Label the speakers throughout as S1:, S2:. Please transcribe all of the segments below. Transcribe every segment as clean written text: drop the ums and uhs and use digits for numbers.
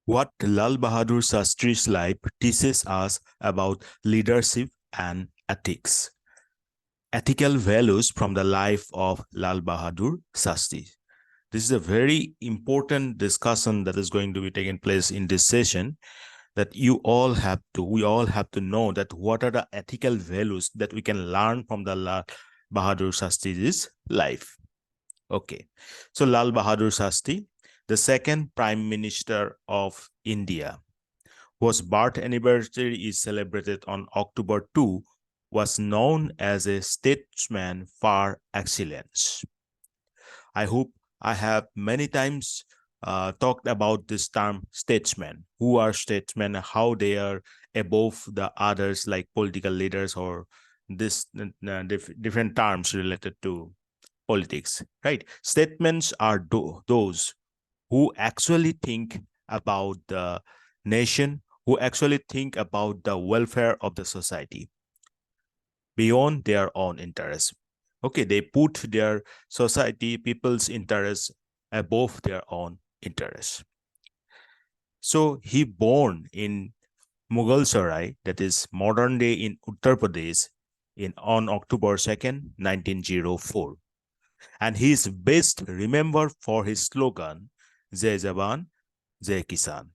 S1: What Lal Bahadur Shastri's life teaches us about leadership and ethics. Ethical values from the life of Lal Bahadur Shastri. This is a very important discussion that is going to be taking place in this session, that we all have to know that what are the ethical values that we can learn from the Lal Bahadur Shastri's life. Okay, so Lal Bahadur Shastri, the second Prime Minister of India, whose birth anniversary is celebrated on October 2, was known as a statesman par excellence. I hope I have many times talked about this term statesman. Who are statesmen, how they are above the others like political leaders, or this different terms related to politics, right? Statements are those who actually think about the nation, who actually think about the welfare of the society beyond their own interests. Okay, they put their society, people's interests above their own interests. So he born in Mughal Sarai, that is modern day in Uttar Pradesh, on October 2nd, 1904. And he is best remembered for his slogan, Jai Jawan, Jai Kisan.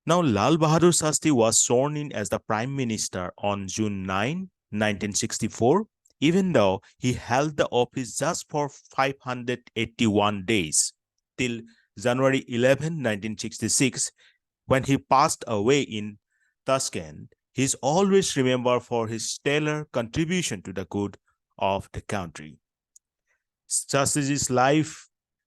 S1: Now, Lal Bahadur Shastri was sworn in as the Prime Minister on June 9, 1964, even though he held the office just for 581 days, till January 11, 1966, when he passed away in Tashkent. He is always remembered for his stellar contribution to the good of the country. Shastriji's life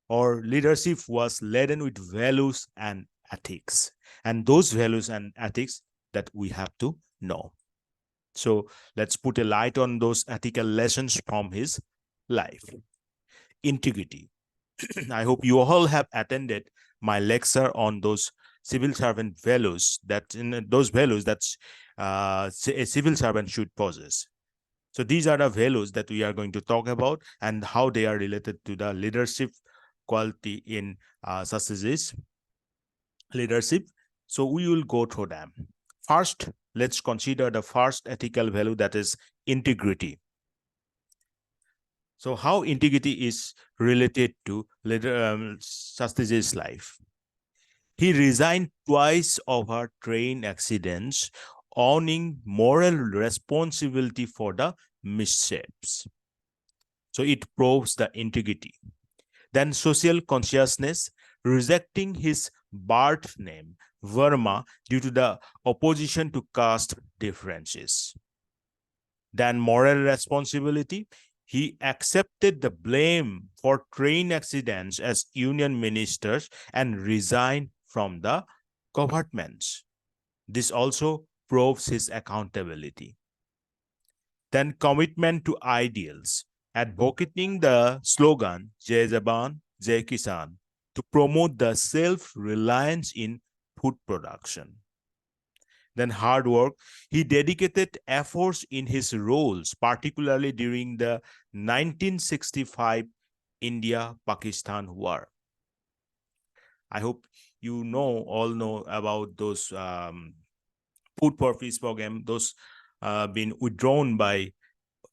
S1: or leadership was laden with values and ethics, and those values and ethics that we have to know. So let's put a light on those ethical lessons from his life. Integrity. I hope you all have attended my lecture on those civil servant values, that in those values that a civil servant should possess. So these are the values that we are going to talk about and how they are related to the leadership quality in Shastriji's leadership. So we will go through them. First, let's consider the first ethical value, that is integrity. So how integrity is related to Shastriji's life. He resigned twice over train accidents, owning moral responsibility for the missteps. So it proves the integrity. Then social consciousness, rejecting his birth name, Verma, due to the opposition to caste differences. Then moral responsibility, he accepted the blame for train accidents as union ministers and resigned from the governments. This also proves his accountability. Then commitment to ideals, advocating the slogan Jai Jawan, Jai Kisan to promote the self-reliance in food production. Then hard work, he dedicated efforts in his roles, particularly during the 1965 India-Pakistan war. I hope you all know about those food for peace program, those been withdrawn by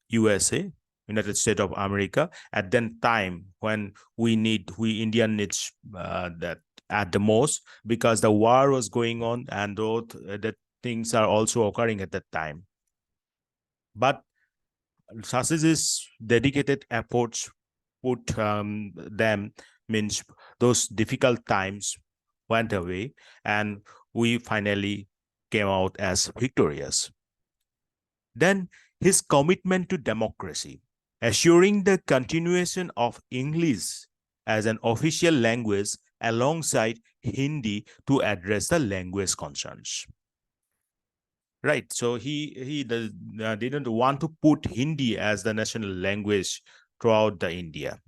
S1: USA, United States of America, at that time when we Indian needs that at the most, because the war was going on and the things are also occurring at that time. But Shastriji's dedicated efforts put them, means those difficult times went away and we finally came out as victorious. Then his commitment to democracy, assuring the continuation of English as an official language alongside Hindi to address the language concerns. Right, so he didn't want to put Hindi as the national language throughout the India.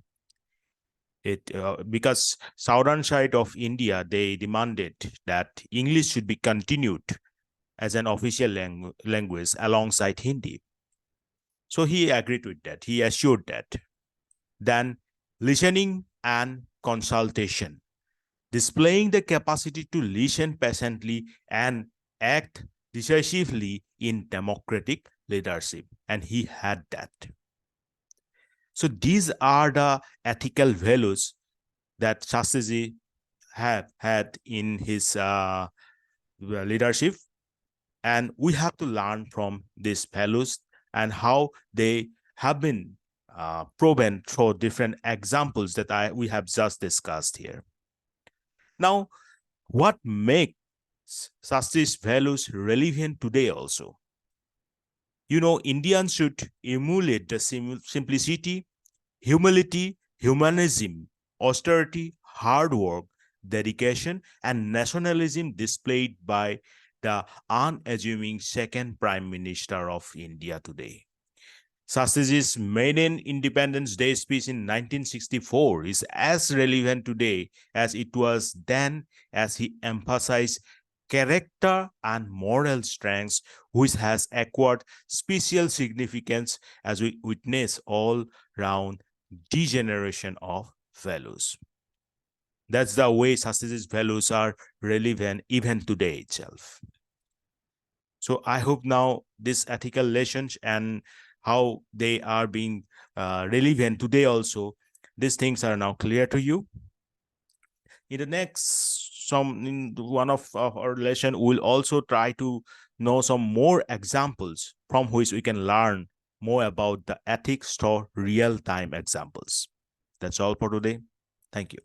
S1: Because southern side of India, they demanded that English should be continued as an official language alongside Hindi. So he agreed with that. He assured that. Then listening and consultation. displaying the capacity to listen patiently and act decisively in democratic leadership. And he had that. So these are the ethical values that Shastriji had in his leadership, and we have to learn from these values and how they have been proven through different examples that we have just discussed here. Now, what makes Shastri's values relevant today also? Indians should emulate the simplicity, humility, humanism, austerity, hard work, dedication, and nationalism displayed by the unassuming second Prime Minister of India today. Shastriji's maiden Independence Day speech in 1964 is as relevant today as it was then, as he emphasized character and moral strengths, which has acquired special significance as we witness all round degeneration of values. That's the way Shastriji's values are relevant even today itself. So I hope now this ethical lessons and how they are being relevant today also, these things are now clear to you. In the next, in one of our lesson, we'll also try to know some more examples from which we can learn more about the ethics through real-time examples. That's all for today. Thank you.